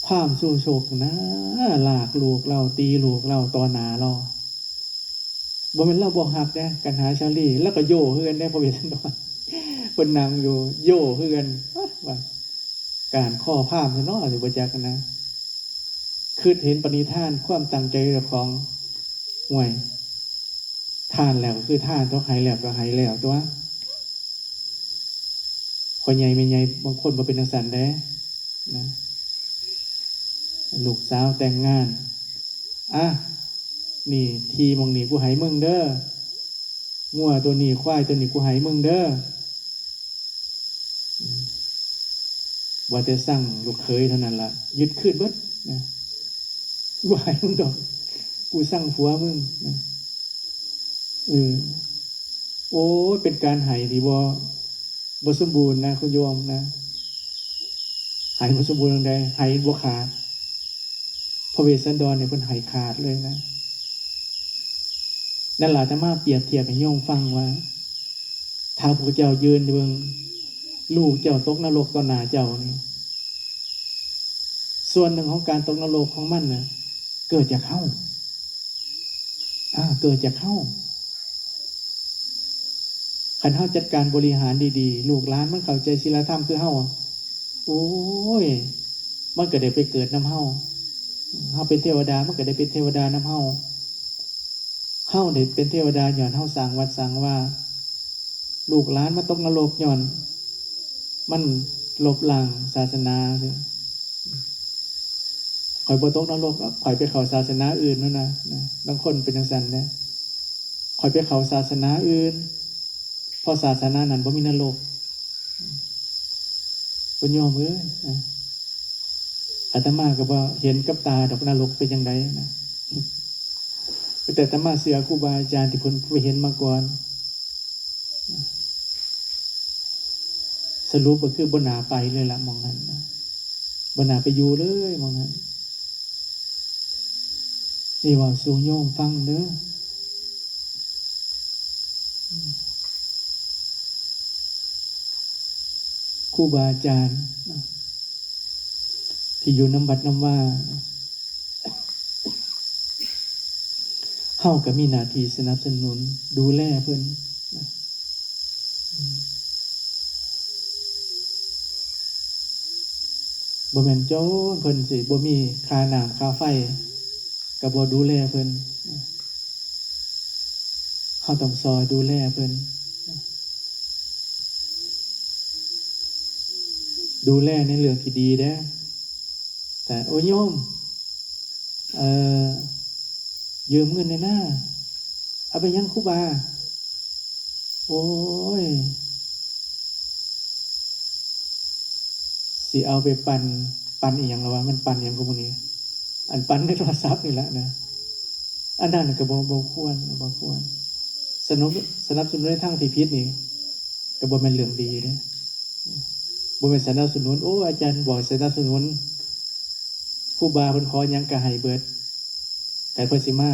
พามสู้โศกนะลากลูกเราตีลูกเราต่อหน้าเราบ่เป็นเราบ่หักนะกันหาชาลีแล้วก็โย่เฮือนได้พระเวสสันดรคนนางอยู่โย่เฮือนว่าการข้อพามซะเนาะสิบ่จักกันนะคือเห็นปณิธานความตั้งใจของห่วยทานแล้วคือทานตัวหายแล้วก็หายแล้วตัวคนใหญ่ไม่ใหญ่บางคนมาเป็นนักสันได้นะลูกสาวแต่งงานนี่ทีมองนี่กูหายมึงเด้องัวตัวนี้ควายตัวนี้กูหายมึงเด้อว่าจะสั่งลูกเคยเท่านั้นละยึดขึ้นเบิดนะกูหายมึงดอกกูสั่งผัวมึงนะโอ้เป็นการหายที่บ่สมบูรณ์นะคุณโยมนะหายบ่สมบูรณ์ใดหายบ่ขาดพระเวสสันดรเนี่ยเพิ่นหายขาดเลยนะนั่นล่ะแต่มาเปรียบเทียบให้โยมฟังว่าถ้าพระเจ้ายืนเบิ่งลูกเจ้าตกนรกต่อหน้าเจ้านี่ส่วนหนึ่งของการตกนรกของมันน่ะเกิดจากเฮาเกิดจากเฮาคันเฮาจัดการบริหารดีๆลูกหลานมันเข้าใจศีลธรรมคือเฮาโอ้ยมันก็ได้ไปเกิดนำเฮาเป็นเทวดามันก็ได้เป็นเทวดานำเฮาได้เป็นเทวดาย้อนเฮาสร้างวัดสร้างว่าลูกหลานมาตกนรกย้อนมันลบล้างศาสนาซื่อข่อยบ่ตกนรกข่อยไปเข้าศาสนาอื่นนั่นนะบางคนเป็นจังซั่นนะข่อยไปเข้าศาสนาอื่นเพราะศาสนานั้นบ่มีนรกคุณโยมเอ้ยอาตมาก็บ่เห็นกับตาดอกนรกเป็นจังไดนะแต่อาตมาเชื่อครูบาอาจารย์ที่เพิ่นไปเห็นมาก่อนสรุปก็คือบ่น่าไปเลยล่ะมองนั้นนะบ่น่าไปอยู่เลยมองนั้นนี่ว่าสู่โยมฟังเด้อครู รูบาอาจารย์ที่อยู่น้ำบัดน้ำว่าเฮาก็มีหน้าที่สนับสนุนดูแลเพิ่นบ่แม่นโจรเพิ่นสิบ่มีค่าน้ำค่าไฟก็บ่ดูแลเพิ่นเฮาต้องซอยดูแลเพิ่นดูแลในเรื่องที่ดีเด้อแต่โอ้โยมยืมเงินในหน้าเอาไปยังครูบาโอ้ยสิเอาไปปั่นอีหยังแล้ววะมันปั่นอีหยังกูมื้อนี้อันปั่นในโทรศัพท์นี่แหละนะอันนั้นก็บ่ควรสนับสนุนในทางที่ผิดนี่ก็บ่แม่นเรื่องดีเด้บ่แม่นสนับสนุนโอ้อาจารย์บอกสนับสนุนครูบาเพิ่นขอหยังก็ให้เบิดใครเพิ่นสิมา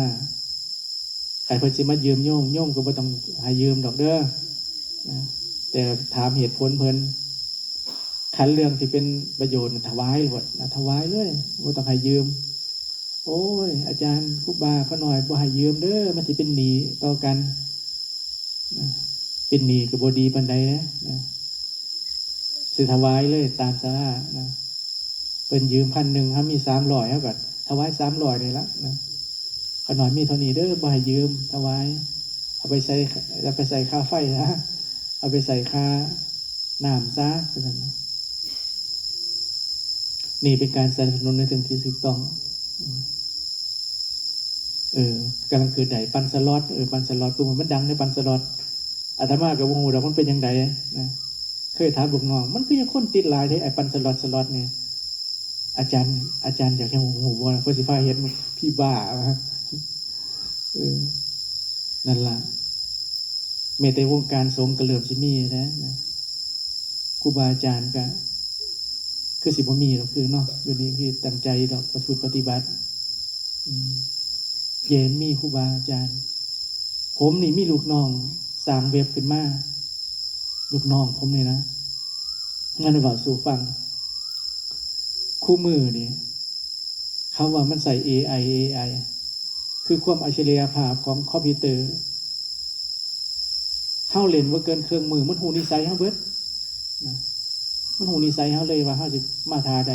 ยืมโยมก็บ่ต้องให้ยืมดอกเด้อนะแต่ถามเหตุผลเพิ่นคันเรื่องที่เป็นประโยชน์ถวายหมดนะถวายเลยบ่ต้องให้ยืมโอ้ยอาจารย์ครูบาเขาหน่อยบ่ให้ยืมเด้อมันสิเป็นหนี้ต่อกันนะเป็นหนี้ก็บ่ดีปานใดนะสิถวายเลยตามสาระนะเพิ่นยืม 1,000 ถ้ามี300เฮาก็ถวาย300นี่ละนะขน่อยมีเท่านี้เด้อบ่ให้ยืมถวายเอาไปใส่ค่าไฟนะเอาไปใส่ค่าน้ำซะว่าซั่นนะนี่เป็นการสนับสนุนในทางที่ถูกต้องกำลังเกิดได้ปันสล็อตปันสล็อตกูมันดังในปันสล็อตอาตมากับวงหูดอกมันเป็นยังไงนะเคยถามลูกน้องมันคือยังคนติดหลายที่ไอ้ปันสล็อตเนี่ยอาจารย์อยากให้หูบ่เพื่อสิพาเห็นพี่บ้านั่นล่ะแม้แต่วงการสงฆ์ก็เริ่มสิมีนะครูบาอาจารย์ก็คือสิบ่มีหรอกคือเนาะอยู่นี่คือตั้งใจดอกปฏิบัติเย็นมีครูบาอาจารย์ผมนี่มีลูกน้องสร้างเว็บขึ้นมาลูกน้องผมนี่นะงั้นว่าสู่ฟังคู่มือนี่เขาว่ามันใส่ AI คือความอัจฉริยภาพของคอมพิวเตอร์เฮาเล่นว่าเกินเครื่องมือมันหูนิสัยเฮาเบิดนะมันหูนิสัยเฮาเลยว่าเฮาสิมาทาใด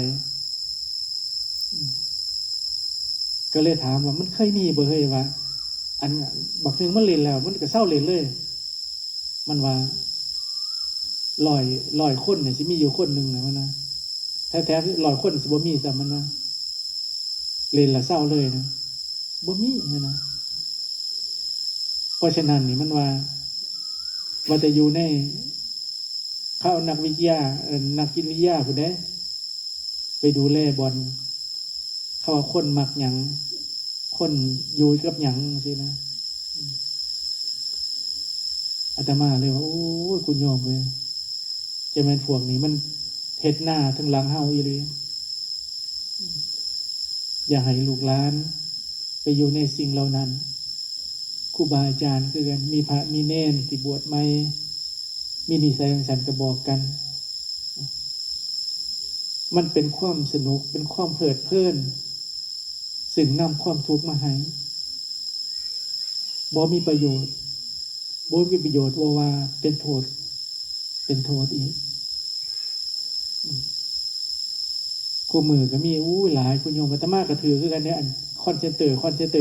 ก็เลยถามว่ามันเคยมีบ่เฮ้ยว่าอันบักนึงมันเล่นแล้วมันก็เศร้าเล่นเลยมันว่าร้อยคนเนี่ยสิมีอยู่คนนึงนะมันนะแท้ๆ100คนสิบ่มีแต่มันว่าเล่นแล้วเศร้าเลยนะบ่มีนะเพราะฉะนั้นนี่มันว่าจะอยู่ในเข้านักวิทยานักจิตวิทยาผู้ใดไปดูแลบอลเขาว่าคนมักหยังคนอยู่กับหยังสินะอาตมาเลยว่าโอ้ยคุณโยมเลยจะเป็นพวกนี้มันเฮ็ดหน้าทั้งหลังเฮาอีหลีอย่าให้ลูกหลานไปอยู่ในสิ่งเหล่านั้นครูบาอาจารย์คือกันมีพระมีเณรที่บวชใหม่มีนิสัยของฉันก็บอกกันมันเป็นความสนุกเป็นความเพลิดเพลินซึ่งนำความทุกข์มาให้บ่มีประโยชน์ว่าเป็นโทษอีกคู่มือก็มีหลายคุณโยมอาตมาก็ถือคือกันเนี่ยอันคอนเซนเตอ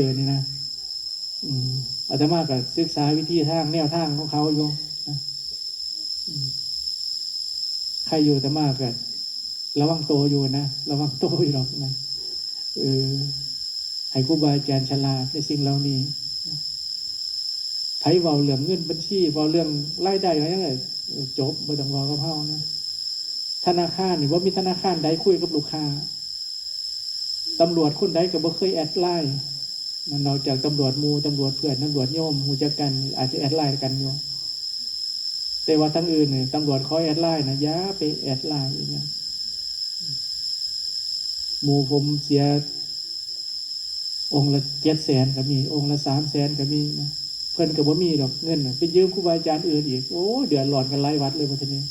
ร์นี่นะอาตมาก็ศึกษาวิธีทางแนวทางของเขาอยู่ใครอยู่อาตมาก็ระวังโตอยู่นะระวังโตอยู่หรอกนะให้ครูบาอาจารย์ฉลาดในสิ่งเหล่านี้ไผเว้าเรื่องเงินบัญชีเว้าเรื่องรายได้อะไรนั่นแหละจบบ่ต้องเว้ากับเฮานะธนาคารนี่ว่ามีธนาคารใดคุยกับลูกค้าตำรวจคนใดก็บ่เคยแอดไลน์นอกจากตำรวจหมู่ตำรวจเพื่อนตำรวจโยมฮู้จักกันอาจจะแอดไลน์กันอยู่แต่ว่าทั้งอื่นเนี่ยตำรวจขอแอดไลน์นะอย่าไปแอดไลน์อย่างเงี้ยหมู่ผมเสียองค์ละ700,000ก็มีองค์ละ300,000ก็มีนะเพิ่นก็บ่มีดอกเงินไปยืมครูบาอาจารย์อื่นอีกโอ้เดือดร้อนกันหลายวัดเลยบัดนี้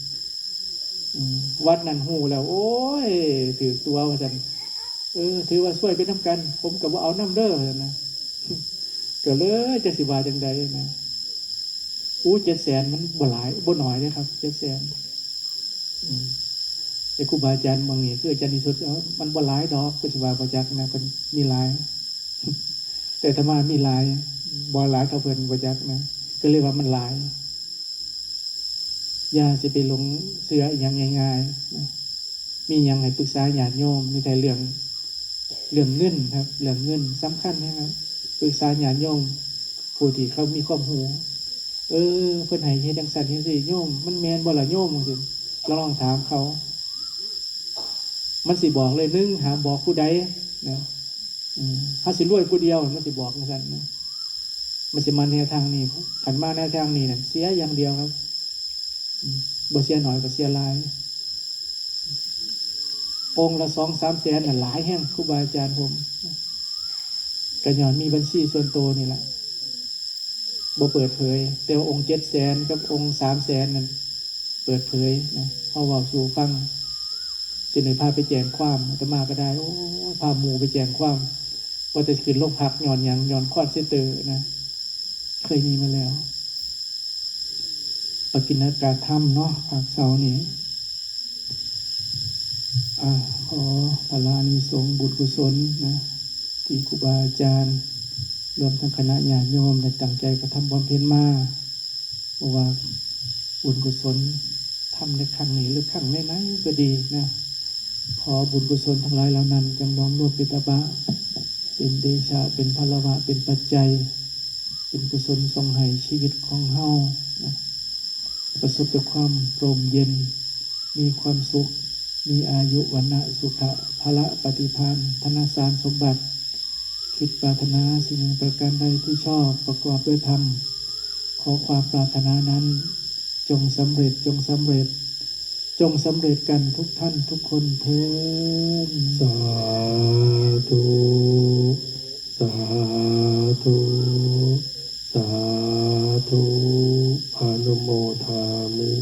วัดนั้นหูแล้ว โอ้ยถือตัวว่าซั่นถือว่าช่วยเป็นน้ำกัน ผมก็บ่เอาน้ำเด้อนะ ก็เลยจะสิว่าจังใดนะ700,000มันบ่หลายบ่น้อยเด้ครับ700,000แต่ครูบาอาจารย์บางนี่คืออาจารย์นิสุทธิ์มันบ่หลายดอกก็สิว่าบ่จักนะเพิ่นมีหลาย แต่อาตมามีหลายบ่หลายเท่าเพิ่นบ่จักนะก็เลยว่ามันหลายอย่าสิไปหลงเชื่ออีหยังง่ายๆนะมีหยังให้ปรึกษาญาติโยมมีแต่เรื่องเงินครับเรื่องเงินสำคัญนะครับปรึกษาญาติโยมผู้ที่เขามีความรู้เพิ่นให้เฮ็ดจังซั่นจังซี่โยมมันแม่นบ่ล่ะโยมจังซี่เราลองถามเขา มันสิบอกเลย1หามบอกผู้ใดนะเฮาสิรวยผู้เดียวมันสิบอกจังซั่นนะมันสิมาแนวทางนี้ขันมาแนวทางนี้น่ะเสียอย่างเดียวครับบ่เสียน้อยก็เสียหลายองค์ละ 2-3 แสนน่ะหลายแฮงครูบาอาจารย์ผมก็ย้อนมีบัญชีส่วนตัวนี่แหละบ่เปิดเผยแต่ว่าองค์700,000กับองค์300,000นั่นเปิดเผยนะเอาเว้าสู่ฟังจะได้พาไปแจ้งความอาตมาก็ได้โอ้พาหมู่ไปแจ้งความว่าจะขึ้นโรงพักย้อนหยังย้อนคอนเซ็นเตอร์นะเคยมีมาแล้วปกิณกาธรรมเนาะภาคเสาร์นี้ขอพลานิสงส์บุญกุศลนะที่ครูบาอาจารย์รวมทั้งคณะญาติโยมได้ตั้งใจกระทำบำเพ็ญมาเพราะว่าบุญกุศลทำในครั้งนี้หรือครั้งไหนๆก็ดีนะขอบุญกุศลทั้งหลายเหล่านั้นจงน้อมรวมเป็นตบะเป็นเดชะเป็นพลวะเป็นปัจจัยเป็นกุศลทรงให้ชีวิตของเฮานะประสบกับความร่มเย็นมีความสุขมีอายุวันนะสุขะพละปฏิภาณธนสารสมบัติคิดปรารถนาสิ่งหนึ่งประการใดที่ชอบประกอบด้วยธรรมขอความปรารถนานั้นจงสำเร็จจงสำเร็จกันทุกท่านทุกคนเถิดสาธุสาธุสาธุอนุโมทามิ